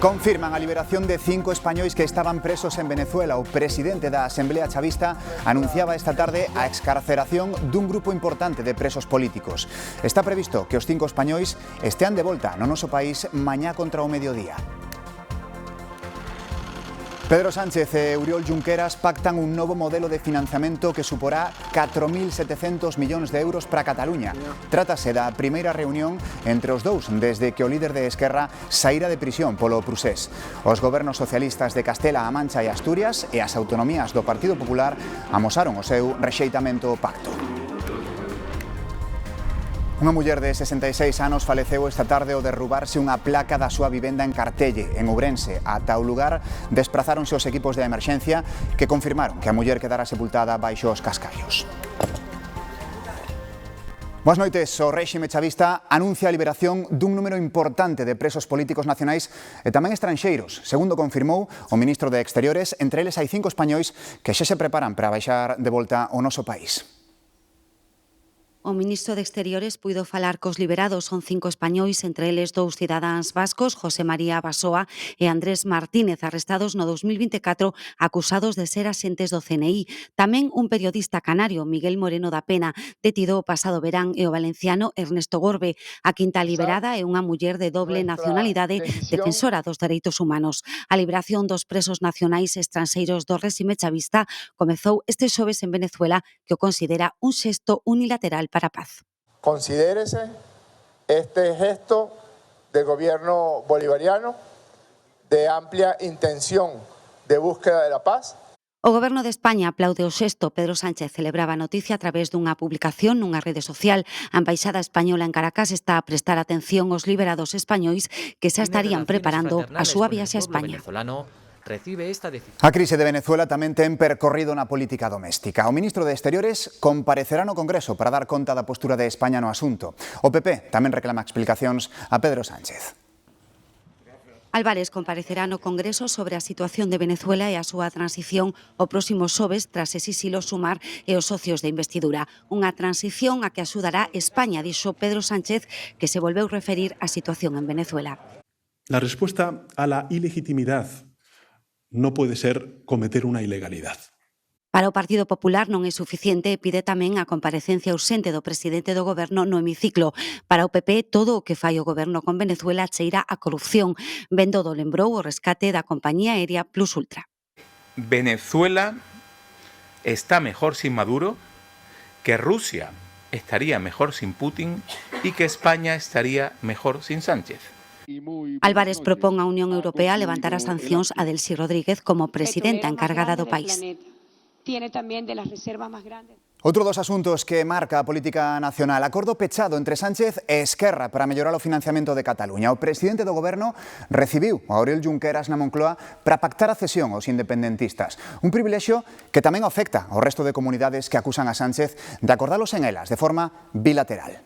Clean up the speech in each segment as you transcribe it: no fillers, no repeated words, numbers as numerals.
Confirman a liberación de 5 españois que estaban presos en Venezuela. O presidente da Asamblea Chavista anunciaba esta tarde a excarceración dun grupo importante de presos políticos. Está previsto que os 5 españois estean de volta no noso país mañá contra o mediodía. Pedro Sánchez e Oriol Junqueras pactan un novo modelo de financiamento que suporá 4.700 millóns de euros para Cataluña. Trátase da primeira reunión entre os dous desde que o líder de Esquerra saíra de prisión polo procés. Os gobernos socialistas de Castela-A Mancha e Asturias e as autonomías do Partido Popular amosaron o seu rexeitamento ao pacto. Unha muller de 66 anos faleceu esta tarde ao derrubarse unha placa da súa vivenda en Cartelle, en Ourense. Ata o lugar desprazáronse os equipos de emerxencia que confirmaron que a muller quedara sepultada baixo os cascallos. Boas noites. O réxime chavista anuncia a liberación dun número importante de presos políticos nacionais e tamén estranxeiros. Segundo confirmou o ministro de Exteriores, entre eles hai 5 españois que xa se preparan para baixar de volta ao noso país. O ministro de Exteriores puido falar cos liberados. Son 5 españois, entre eles 2 cidadáns vascos, José María Basoa e Andrés Martínez, arrestados no 2024 acusados de ser axentes do CNI. Tamén un periodista canario, Miguel Moreno da Pena, detido o pasado verán, e o valenciano Ernesto Gorbe. A quinta liberada é unha muller de doble nacionalidade, defensora dos dereitos humanos. A liberación dos presos nacionais e estranxeiros do réxime chavista comezou este xoves en Venezuela, que o considera un xesto unilateral para a paz. Considérese este gesto del gobierno bolivariano de amplia intención de búsqueda de la paz. O Goberno de España aplaude o xesto. Pedro Sánchez celebraba a noticia a través dunha publicación nunha rede social. A Embaixada Española en Caracas está a prestar atención aos liberados españois que xa estarían preparando a súa viaxe a España. A crise de Venezuela tamén ten percorrido na política doméstica. O ministro de Exteriores comparecerá no Congreso para dar conta da postura de España no asunto. O PP tamén reclama explicacións a Pedro Sánchez. Álvarez comparecerá no Congreso sobre a situación de Venezuela e a súa transición o próximo xoves tras ese silo Sumar e os socios de investidura. Unha transición a que axudará España, dixo Pedro Sánchez, que se volveu referir á situación en Venezuela. La respuesta a la ilegitimidad no puede ser cometer una ilegalidad. Para o Partido Popular non é suficiente e pide tamén a comparecencia urxente do presidente do Goberno no hemiciclo. Para o PP, todo o que fai o Goberno con Venezuela cheira a corrupción. Bendodo lembrou o rescate da compañía aérea Plus Ultra. Venezuela está mejor sin Maduro, que Rusia estaría mejor sin Putin y que España estaría mejor sin Sánchez. Álvarez propón á Unión Europea levantar as sancións a Delcy Rodríguez como presidenta encargada do país. Outro dos asuntos que marca a política nacional, acordo pechado entre Sánchez e Esquerra para mellorar o financiamento de Cataluña. O presidente do Goberno recibiu a Oriol Junqueras na Moncloa para pactar a cesión aos independentistas. Un privilexio que tamén afecta ao resto de comunidades que acusan a Sánchez de acordalos en elas de forma bilateral.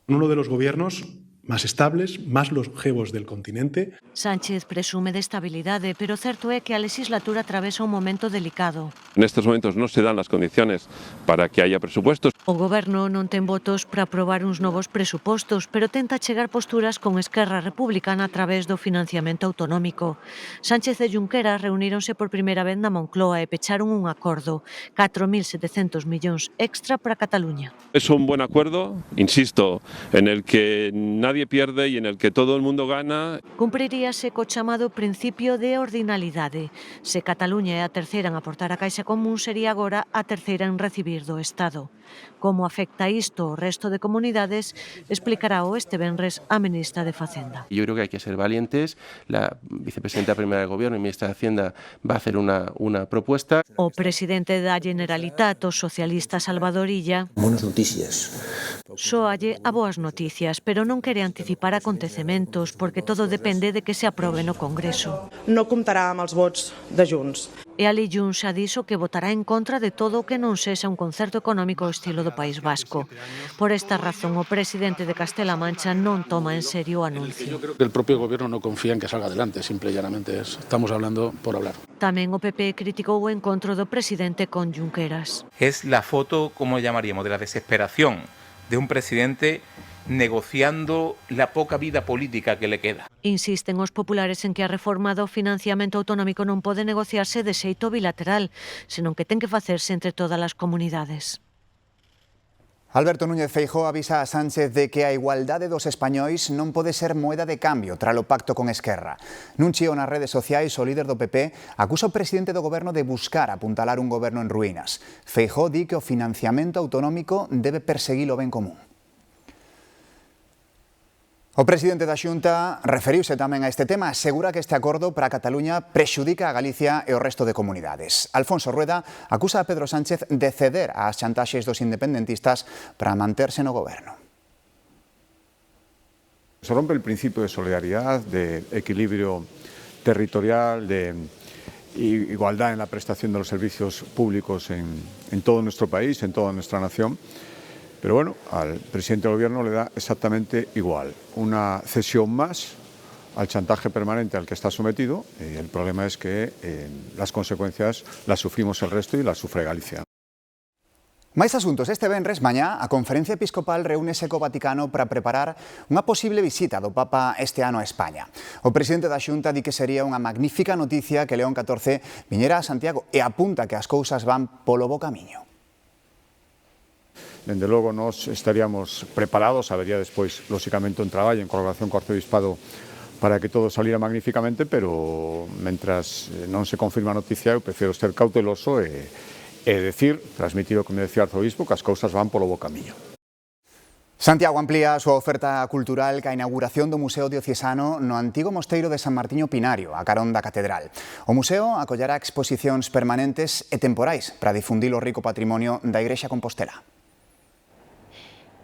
Uno de los gobiernos más estables, más longevos del continente. Sánchez presume de estabilidade, pero certo é que a legislatura atravesa un momento delicado. En estos momentos no se dan las condiciones para que haya presupuestos. O Goberno non ten votos para aprobar uns novos presupostos, pero tenta chegar posturas con Esquerra Republicana a través do financiamento autonómico. Sánchez e Junqueras reuníronse por primeira vez na Moncloa e pecharon un acordo, 4.700 millóns extra para Cataluña. Es un buen acuerdo, insisto, en el que nadie pierde y en el que todo el mundo gana. Cumpriríase co chamado principio de ordinalidade. Se Cataluña é a terceira en aportar a Caixa Común, sería agora a terceira en recibir do Estado. Como afecta isto ao resto de comunidades, explicará o este venres a ministra de Facenda. Yo creo que hay que ser valientes. La vicepresidenta primera del Gobierno y ministra de Hacienda va a hacer una propuesta. O presidente da Generalitat, o socialista Salvador Illa, buenas noticias. Soalle a boas noticias, pero non quere anticipar acontecementos porque todo depende de que se aprobe no Congreso. No comptará amb els vots de Junts. E ali Junts xa dixo que votará en contra de todo o que non sexa un concerto económico ao estilo do País Vasco. Por esta razón, o presidente de Castela-A Mancha non toma en serio o anuncio. Yo creo que el propio Gobierno no confía en que salga adelante, simple y llanamente estamos hablando por hablar. Tamén o PP criticou o encontro do presidente con Junqueras. Es la foto, como llamaríamos, de la desesperación de un presidente negociando la poca vida política que le queda. Insisten os populares en que a reforma do financiamento autonómico non pode negociarse de xeito bilateral, senón que ten que facerse entre todas as comunidades. Alberto Núñez Feijóo avisa a Sánchez de que a igualdade dos españois non pode ser moeda de cambio tras o pacto con Esquerra. Nun chío nas redes sociais, o líder do PP acusa o presidente do goberno de buscar apuntalar un goberno en ruínas. Feijóo di que o financiamento autonómico debe perseguir o ben común. O presidente da Xunta referiuse tamén a este tema, asegura que este acordo para a Cataluña prexudica a Galicia e o resto de comunidades. Alfonso Rueda acusa a Pedro Sánchez de ceder ás chantaxes dos independentistas para manterse no goberno. Se rompe el principio de solidaridad, de equilibrio territorial, de igualdad en la prestación de los servicios públicos en todo nuestro país, en toda nuestra nación. Pero bueno, al presidente del gobierno le da exactamente igual. Una cesión más al chantaje permanente al que está sometido. El problema es que las consecuencias las sufrimos el resto y las sufre Galicia. Máis asuntos. Este venres, mañá, a Conferencia Episcopal reúnese co Vaticano para preparar unha posible visita do Papa este ano a España. O presidente da Xunta di que sería unha magnífica noticia que León XIV viñera a Santiago e apunta que as cousas van polo bo camiño. Dende logo, nos estaríamos preparados, habería despois, lóxicamente, un traballo en colaboración co Arcebispado para que todo saliera magníficamente, pero mentras non se confirma a noticia, eu prefiro ser cauteloso e decir, transmitido, como decía o Arzobispo, que as cousas van polo bo camiño. Santiago amplía a súa oferta cultural ca inauguración do Museo Diocesano no antigo mosteiro de San Martiño Pinario, a carón da Catedral. O museo acollerá exposicións permanentes e temporais para difundir o rico patrimonio da Igrexa Compostela.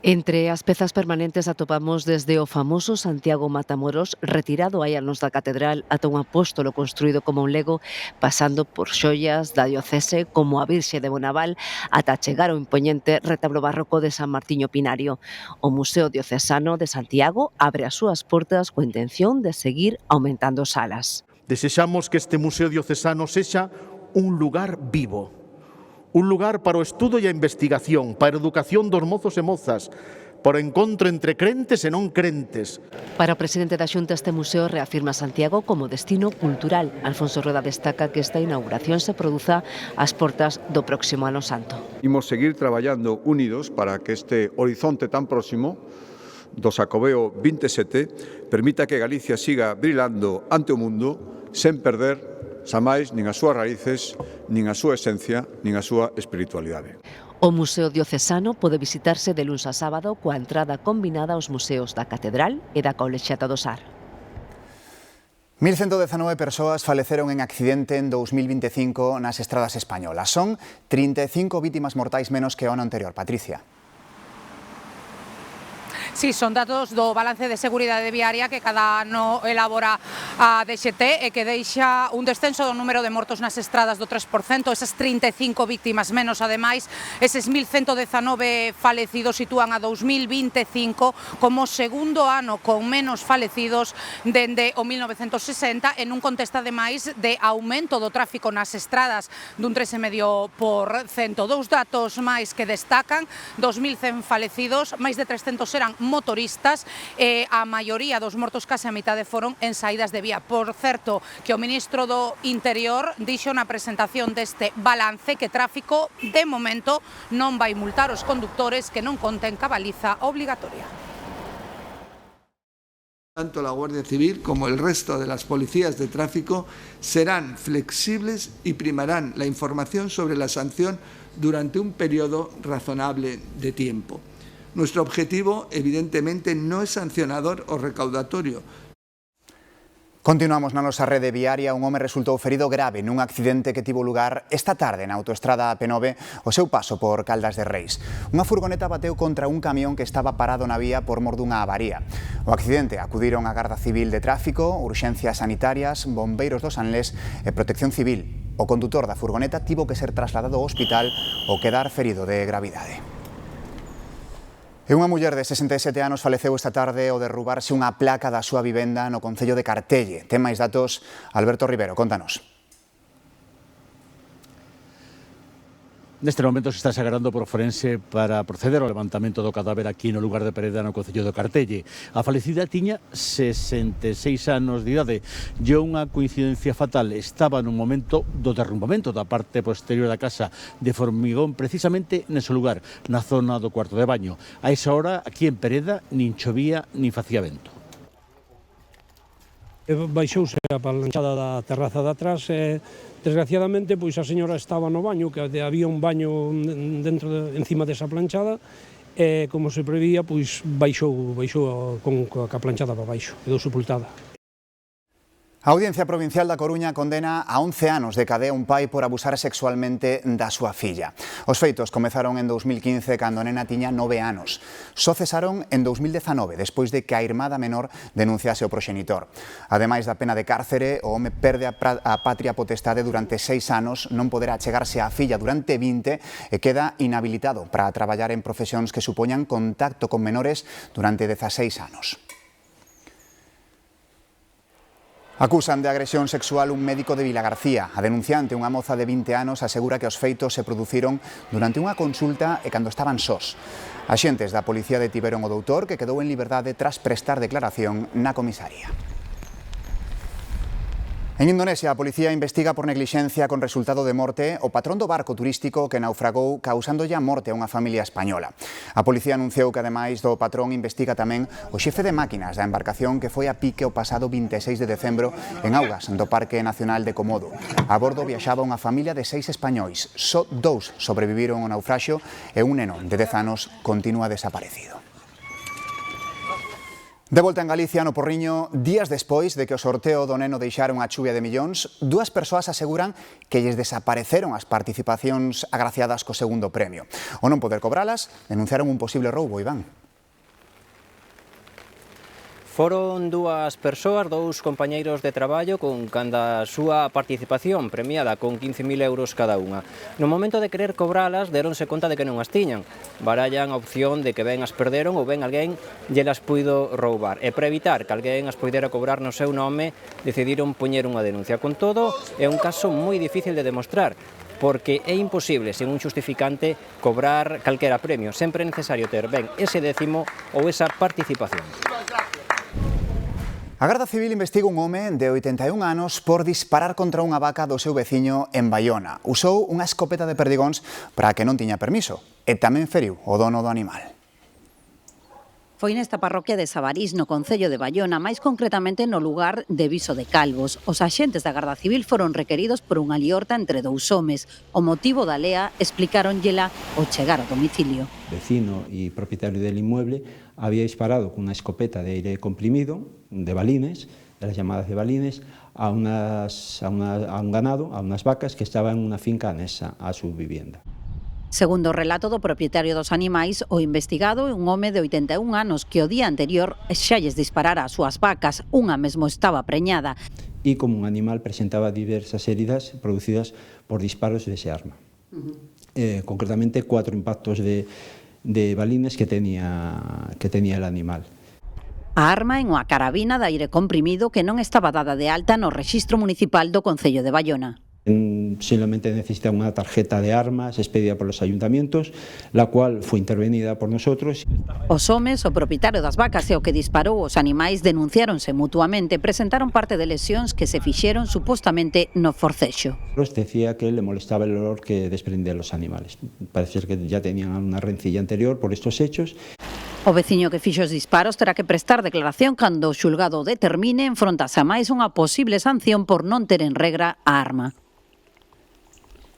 Entre as pezas permanentes atopamos desde o famoso Santiago Matamoros, retirado hai anos da catedral, ata un apóstolo construído como un lego, pasando por xoias da diocese como a Virxe de Bonaval, ata chegar ao impoñente retablo barroco de San Martiño Pinario. O Museo Diocesano de Santiago abre as súas portas coa intención de seguir aumentando salas. Desexamos que este Museo Diocesano sexa un lugar vivo. Un lugar para o estudo e a investigación, para a educación dos mozos e mozas, para o encontro entre crentes e non crentes. Para o presidente da Xunta, este museo reafirma Santiago como destino cultural. Alfonso Rueda destaca que esta inauguración se produza ás portas do próximo Ano Santo. Imos seguir traballando unidos para que este horizonte tan próximo do Xacobeo 27 permita que Galicia siga brilando ante o mundo sen perder xa máis nin as súas raíces, nin a súa esencia, nin a súa espiritualidade. O Museo Diocesano pode visitarse de luns a sábado coa entrada combinada aos museos da Catedral e da Colexiata do Sar. 1.119 persoas faleceron en accidente en 2025 nas estradas españolas. Son 35 vítimas mortais menos que o ano anterior. Patricia. Sí, son datos do balance de seguridade viaria que cada ano elabora a DXT e que deixa un descenso do número de mortos nas estradas do 3%, esas 35 víctimas menos, ademais, eses 1.119 falecidos sitúan a 2025 como segundo ano con menos falecidos dende o 1960 en un contexto ademais de aumento do tráfico nas estradas dun 3,5%. Dous datos máis que destacan, 2.100 falecidos, máis de 300 eran motoristas e a maioría dos mortos, case a mitade, foron en saídas de vía. Por certo, que o ministro do Interior dixo na presentación deste balance que tráfico, de momento, non vai multar os condutores que non conten ca baliza obligatoria. Tanto la Guardia Civil como el resto de las policías de tráfico serán flexibles y primarán la información sobre la sanción durante un periodo razonable de tiempo. Nuestro objetivo, evidentemente, no es sancionador o recaudatorio. Continuamos na nosa rede viaria. Un home resultou ferido grave nun accidente que tivo lugar esta tarde na autoestrada AP9 o seu paso por Caldas de Reis. Unha furgoneta bateu contra un camión que estaba parado na vía por mor dunha avaría. O accidente acudiron a Garda Civil de Tráfico, Urxencias Sanitarias, Bombeiros do Sanlés e Protección Civil. O condutor da furgoneta tivo que ser trasladado ao hospital ou quedar ferido de gravidade. E unha muller de 67 anos faleceu esta tarde ao derrubarse unha placa da súa vivenda no concello de Cartelle. Ten máis datos Alberto Rivero, contanos. Neste momento se está sagrando por forense para proceder ao levantamento do cadáver aquí no lugar de Pereda, no concello do Cartelle. A falecida tiña 66 anos de idade e unha coincidencia fatal. Estaba nun momento do derrumbamento da parte posterior da casa de formigón precisamente nese lugar, na zona do cuarto de baño. A esa hora, aquí en Pereda, nin chovía nin facía vento. Baixouse a planchada da terraza de atrás e, desgraciadamente, pois a señora estaba no baño, que había un baño encima desa planchada, e, como se prevía, pois baixou con a planchada para baixo, quedou sepultada. A Audiencia Provincial da Coruña condena a 11 anos de cadea un pai por abusar sexualmente da súa filla. Os feitos comezaron en 2015 cando a nena tiña 9 anos. Só cesaron en 2019, despois de que a irmá da menor denunciase o proxenitor. Ademais da pena de cárcere, o home perde a patria potestade durante 6 anos, non poderá chegarse á filla durante 20 e queda inhabilitado para traballar en profesións que supoñan contacto con menores durante 16 anos. Acusan de agresión sexual un médico de Vilagarcía. A denunciante, unha moza de 20 anos, asegura que os feitos se produciron durante unha consulta e cando estaban sós. Axentes da Policía detiveron o doutor, que quedou en liberdade tras prestar declaración na comisaría. En Indonesia, a policía investiga por neglixencia con resultado de morte o patrón do barco turístico que naufragou causándolle a morte a unha familia española. A policía anunciou que, ademais do patrón, investiga tamén o xefe de máquinas da embarcación que foi a pique o pasado 26 de decembro en augas do Parque Nacional de Komodo. A bordo viaxaba unha familia de 6 españois. Só 2 sobreviviron ao naufraxio e un neno de 10 anos continúa desaparecido. De volta en Galicia, no Porriño, días despois de que o sorteo do neno deixara unha chuvia de millóns, 2 persoas aseguran que lles desapareceron as participacións agraciadas co segundo premio. Ao non poder cobralas, denunciaron un posible roubo, Iván. Foron 2 persoas, 2 compañeiros de traballo con canda a súa participación premiada con 15.000 euros cada unha. No momento de querer cobralas, deronse conta de que non as tiñan. Barallan a opción de que ben as perderon ou ben alguén lle las puido roubar. E para evitar que alguén as puidera cobrar no seu nome, decidiron poñer unha denuncia. Con todo, é un caso moi difícil de demostrar, porque é imposible, sen un justificante, cobrar calquera premio. Sempre é necesario ter ben ese décimo ou esa participación. A Garda Civil investiga un home de 81 anos por disparar contra unha vaca do seu veciño en Baiona. Usou unha escopeta de perdigóns para que non tiña permiso e tamén feriu o dono do animal. Foi nesta parroquia de Sabarís, no concello de Baiona, máis concretamente no lugar de Viso de Calvos. Os axentes da Garda Civil foron requeridos por unha liorta entre 2 homes. O motivo da lea explicáronllela ao chegar ao domicilio. Vecino e propietario del inmueble había disparado con unha escopeta de aire comprimido, de balines, de las llamadas de balines, a un ganado, a unas vacas que estaban en unha finca anexa a su vivienda. Segundo o relato do propietario dos animais, o investigado é un home de 81 anos que o día anterior xa lles disparara as súas vacas, unha mesmo estaba preñada. E como un animal presentaba diversas heridas producidas por disparos dese arma. Concretamente 4 impactos de balines que tenía el animal. A arma é unha carabina de aire comprimido que non estaba dada de alta no rexistro municipal do concello de Baiona. Solamente necesita una tarjeta de armas expedida por los ayuntamientos, la cual fue intervenida por nosotros. Os homes, o propietario das vacas e o que disparou os animais denunciáronse mutuamente, presentaron parte de lesións que se fixeron supostamente no forcexo. Decía que le molestaba el olor que desprendían los animales. Parece ser que ya tenían una rencilla anterior por estos hechos. O veciño que fixo os disparos terá que prestar declaración cando o xulgado determine enfrontase a máis unha posible sanción por non ter en regra a arma.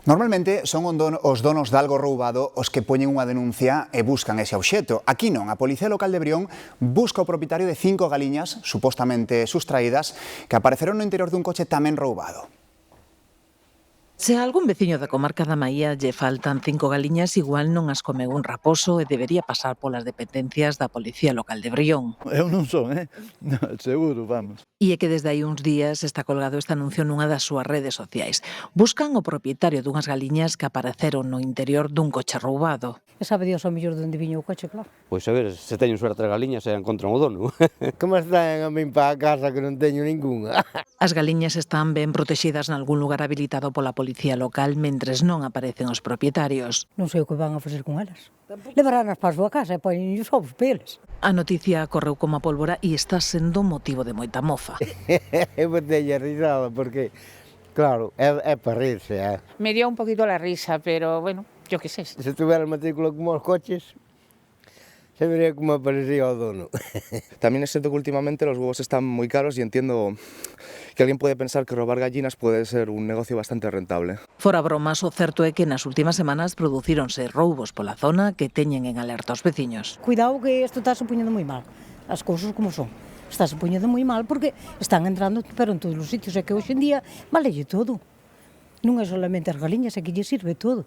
Normalmente son os donos de algo roubado os que poñen unha denuncia e buscan ese obxeto. Aquí non, a Policía Local de Brión busca o propietario de 5 galiñas supostamente sustraídas que apareceron no interior dun coche tamén roubado. Se a algún veciño da comarca da Maía lle faltan 5 galiñas, igual non as comeu un raposo e debería pasar polas dependencias da Policía Local de Brión. Eu non son, no, seguro, vamos. E é que desde aí uns días está colgado este anuncio nunha das súas redes sociais. Buscan o propietario dunhas galiñas que apareceron no interior dun coche roubado. E sabe Dios ao mellor de onde viño o coche, claro. Pois a ver, se teño suerte as galiñas e encontran o dono. Como están a min para a casa que non teño ningunha? As galiñas están ben protexidas nalgún lugar habilitado pola Policía policía local mentres non aparecen os propietarios. Non sei o que van a facer con elas. Levarán para a súa casa e poñen os ovos peles. A noticia correu como a pólvora e está sendo motivo de moita mofa. Eu botei a risada porque, claro, é para rirse. Me dio un poquito la risa, pero bueno, yo qué sé. Se tuviera el matrícula como os coches, se vería como aparecía o dono. También es cierto que últimamente los huevos están muy caros y entiendo que alguien puede pensar que robar gallinas puede ser un negocio bastante rentable. Fora bromas, o certo é que nas últimas semanas producíronse roubos pola zona que teñen en alerta os veciños. Cuidado que isto está se poñendo moi mal, as cousas como son. Está se poñendo moi mal porque están entrando pero en todos os sitios, é que hoxe en día valelle todo. Non é solamente as galiñas, é que lle sirve todo,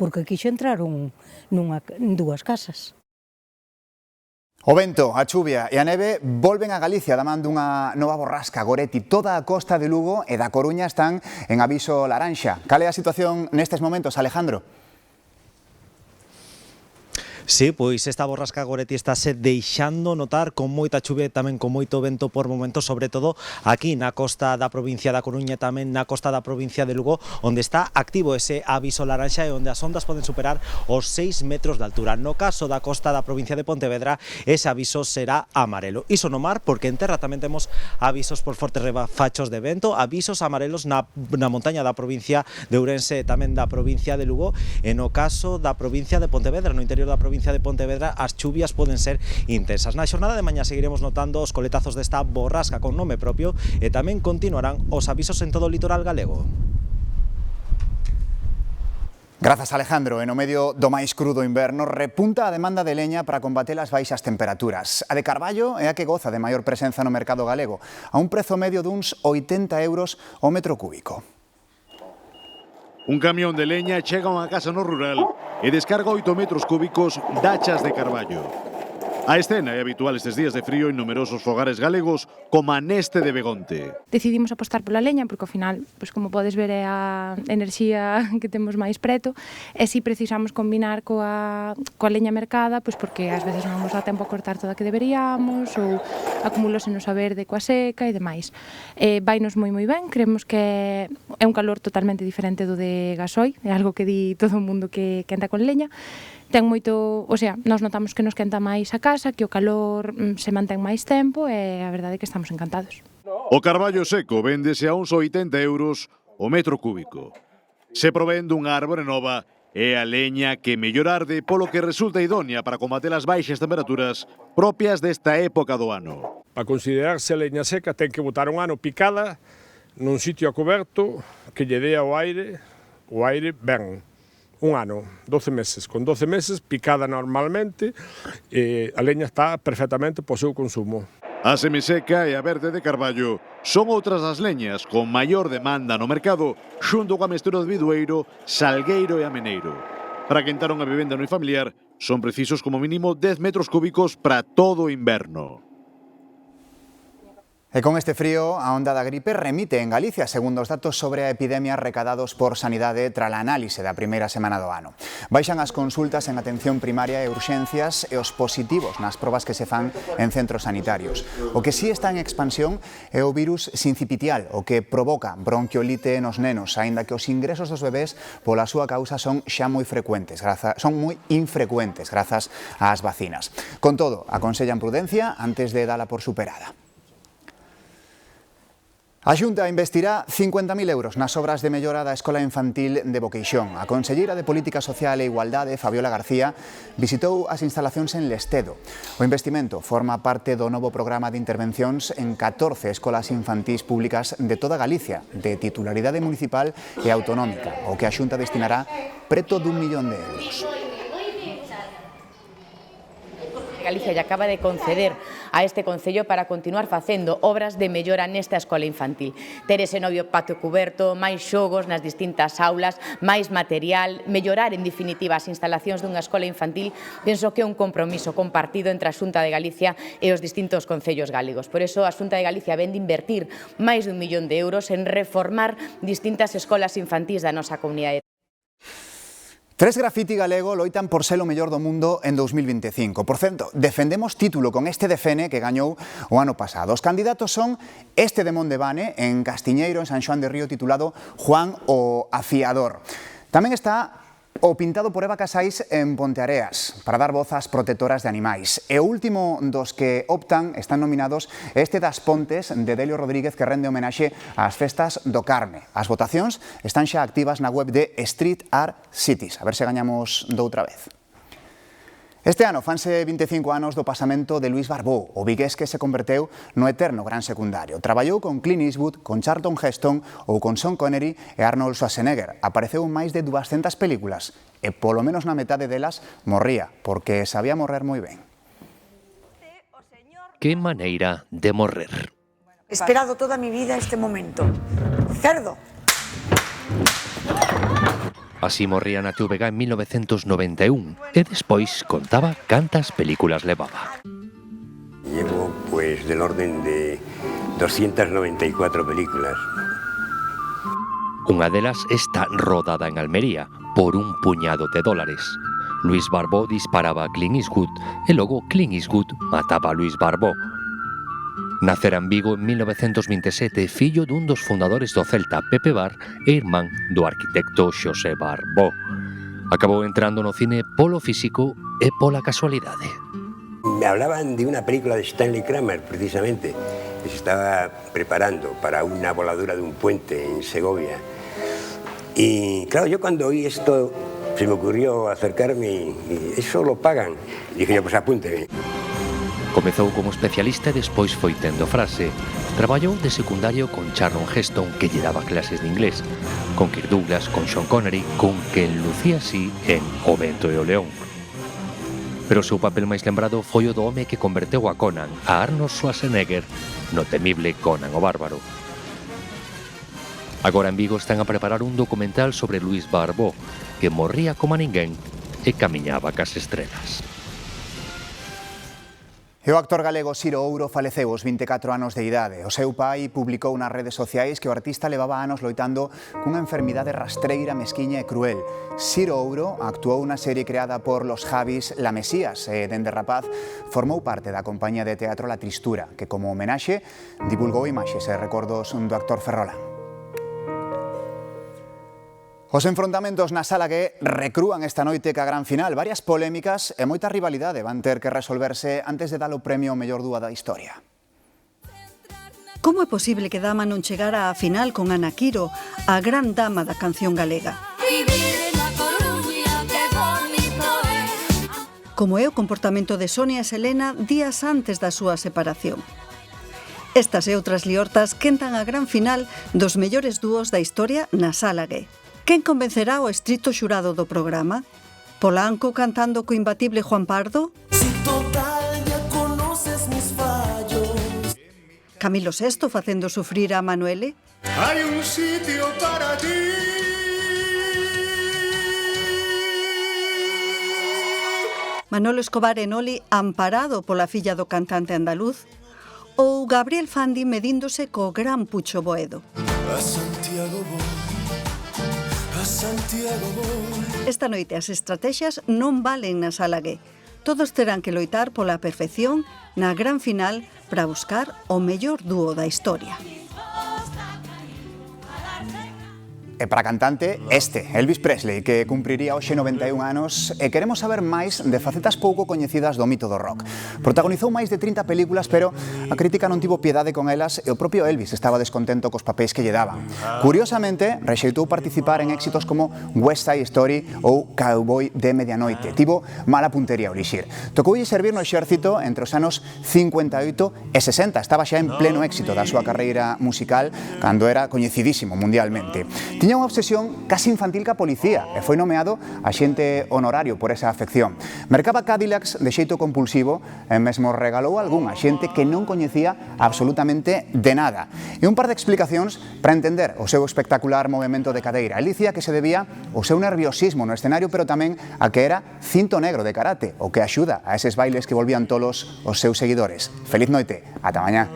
porque aquí xa entraron en dúas casas. O vento, a chuvia e a neve volven a Galicia da man dunha nova borrasca. Goretti, toda a costa de Lugo e da Coruña están en aviso laranxa. Cal é a situación nestes momentos, Alejandro? Sí, pois esta borrasca Goretti estáse deixando notar con moita chuvia e tamén con moito vento por momentos, sobre todo aquí na costa da provincia da Coruña e tamén na costa da provincia de Lugo, onde está activo ese aviso laranxa e onde as ondas poden superar os 6 metros de altura. No caso da costa da provincia de Pontevedra, ese aviso será amarelo. Iso no mar, porque en terra tamén temos avisos por fortes refachos de vento, avisos amarelos na montaña da provincia de Ourense e tamén da provincia de Lugo, e no caso da provincia de Pontevedra, no interior da provincia de Pontevedra, as chuvias poden ser intensas. Na xornada de mañá seguiremos notando os coletazos desta borrasca con nome propio e tamén continuarán os avisos en todo o litoral galego. Grazas, Alejandro. En o medio do máis crudo inverno repunta a demanda de leña para combater as baixas temperaturas. A de carballo é a que goza de maior presenza no mercado galego, a un prezo medio duns 80 euros o metro cúbico. Un camión de leña chega a unha casa no rural e descarga 8 metros cúbicos dachas de carballo. A escena é habitual estes días de frío en numerosos fogares galegos, como a neste de Begonte. Decidimos apostar pola leña porque ao final, pois como podes ver, é a enerxía que temos máis preto, e si precisamos combinar coa leña mercada, pois porque ás veces non nos dá tempo a cortar toda que deberíamos ou acumulose no saber de coa seca e demais. Vainos moi ben, creemos que é un calor totalmente diferente do de gasoi, é algo que di todo o mundo que quenta con leña. Ten moito, nós notamos que nos quenta máis a casa, que o calor se mantén máis tempo e a verdade é que estamos encantados. O carballo seco véndese a uns 80 euros o metro cúbico. Se provén dunha árbore nova é a leña que mellor arde, polo que resulta idónea para combater as baixas temperaturas propias desta época do ano. Para considerarse leña seca ten que botar un ano picada nun sitio acoberto que lle dea o aire ben. Un ano, 12 meses. Con 12 meses, picada normalmente, a leña está perfectamente para o seu consumo. A semiseca e a verde de carballo son outras das leñas con maior demanda no mercado, xunto coa mestura de bidueiro, salgueiro e ameneiro. Para quentar unha vivenda unifamiliar, son precisos como mínimo 10 metros cúbicos para todo o inverno. E con este frío, a onda da gripe remite en Galicia, segundo os datos sobre a epidemia recadados por Sanidade tras a análise da primeira semana do ano. Baixan as consultas en atención primaria e urxencias e os positivos nas probas que se fan en centros sanitarios. O que si está en expansión é o virus sincipitial, o que provoca bronquiolite nos nenos, aínda que os ingresos dos bebés pola súa causa son xa moi infrecuentes grazas ás vacinas. Con todo, aconsellan prudencia antes de dala por superada. A Xunta investirá 50.000 euros nas obras de mellora da Escola Infantil de Boqueixón. A conselleira de Política Social e Igualdade, Fabiola García, visitou as instalacións en Lestedo. O investimento forma parte do novo programa de intervencións en 14 escolas infantís públicas de toda Galicia, de titularidade municipal e autonómica, o que a Xunta destinará preto d'1 millón de euros. Galicia lle acaba de conceder a este concello para continuar facendo obras de mellora nesta escola infantil. Ter ese novo patio cuberto, máis xogos nas distintas aulas, máis material, mellorar en definitiva as instalacións dunha escola infantil, penso que é un compromiso compartido entre a Xunta de Galicia e os distintos concellos galegos. Por iso a Xunta de Galicia ven de invertir máis de 1 millón de euros en reformar distintas escolas infantís da nosa comunidade. Tres graffiti galego loitan por ser o mellor do mundo en 2025. Por certo, defendemos título con este Defene que gañou o ano pasado. Os candidatos son este de Mondevane, en Castiñeiro, en San Xoán de Río, titulado Juan o Afiador. Tamén está o pintado por Eva Casais en Ponteareas, para dar voz ás protectoras de animais. E o último dos que optan están nominados este das Pontes de Delio Rodríguez, que rende homenaxe ás festas do Carme. As votacións están xa activas na web de Street Art Cities. A ver se gañamos doutra vez. Este ano fanse 25 anos do pasamento de Luis Barbó, o vigués que se converteu no eterno gran secundario. Traballou con Clint Eastwood, con Charlton Heston ou con Sean Connery e Arnold Schwarzenegger. Apareceu en máis de 200 películas e polo menos na metade delas morría, porque sabía morrer moi ben. Que maneira de morrer. He esperado toda mi vida este momento. Cerdo. Así morría na TVG en 1991 e despois contaba cantas películas levaba. Llevo pues del orden de 294 películas. Unha delas está rodada en Almería por un puñado de dólares. Luis Barbó disparaba a Clint Eastwood e logo Clint Eastwood mataba a Luis Barbó. Nacera en Vigo en 1927, fillo dun dos fundadores do Celta, Pepe Bar, e irmán do arquitecto Xosé Barbó. Acabou entrando no cine polo físico e pola casualidade. Me hablaban de una película de Stanley Kramer, precisamente, que se estaba preparando para una voladura de un puente en Segovia. Y claro, yo cuando oí esto, se me ocurrió acercarme y eso lo pagan. Y dije yo, pues apúnteme. Comezou como especialista e despois foi tendo frase. Traballou de secundario con Charlton Heston, que lle daba clases de inglés, con Kirk Douglas, con Sean Connery, con quen lucía así en O vento e o león. Pero o seu papel máis lembrado foi o do home que converteu a Conan, a Arnold Schwarzenegger, no temible Conan o Bárbaro. Agora en Vigo están a preparar un documental sobre Luis Barbó, que morría como a ninguén e camiñaba cas estrelas. E o actor galego Ciro Ouro faleceu aos 24 anos de idade. O seu pai publicou nas redes sociais que o artista levaba anos loitando cunha enfermidade rastreira, mesquiña e cruel. Ciro Ouro actuou na serie creada por Los Javis La Mesías e, dende rapaz, formou parte da compañía de teatro La Tristura, que como homenaxe divulgou imaxes e recordos do actor ferrolán. Os enfrontamentos na Sala G recrúan esta noite ca gran final. Varias polémicas e moita rivalidade van ter que resolverse antes de dar o premio ao mellor dúo da historia. Como é posible que Dama non chegara á final con Ana Quiro, a gran dama da canción galega? Como é o comportamento de Sonia e Selena días antes da súa separación? Estas e outras liortas quentan a gran final dos mellores dúos da historia na Sala G. Quen convencerá o estricto xurado do programa? Polanco cantando co imbatible Juan Pardo? Si total ya conoces mis fallos. Camilo VI facendo sufrir a Manuele? Hay un sitio para ti. Manolo Escobar e Noli amparado pola filla do cantante andaluz? Ou Gabriel Fandi medíndose co gran Pucho Boedo? A Santiago voy. Esta noite as estrategias non valen na Sala G. Todos terán que loitar pola perfección na gran final para buscar o mellor dúo da historia. E para cantante, Elvis Presley, que cumpriría hoxe 91 anos, e queremos saber máis de facetas pouco coñecidas do mito do rock. Protagonizou máis de 30 películas, pero a crítica non tivo piedade con elas e o propio Elvis estaba descontento cos papéis que lle daban. Curiosamente, rexeitou participar en éxitos como West Side Story ou Cowboy de Medianoite. Tivo mala puntería ao lixir. Tocoulle servir no exército entre os anos 58 e 60. Estaba xa en pleno éxito da súa carreira musical cando era coñecidísimo mundialmente. Tiña unha obsesión casi infantil ca policía e foi nomeado axente honorario por esa afección. Mercaba Cadillacs de xeito compulsivo e mesmo regalou algún axente que non coñecía absolutamente de nada. E un par de explicacións para entender o seu espectacular movimento de cadeira. El dicía que se debía ao seu nerviosismo no escenario, pero tamén a que era cinto negro de karate, o que axuda a eses bailes que volvían tolos os seus seguidores. Feliz noite, ata mañá.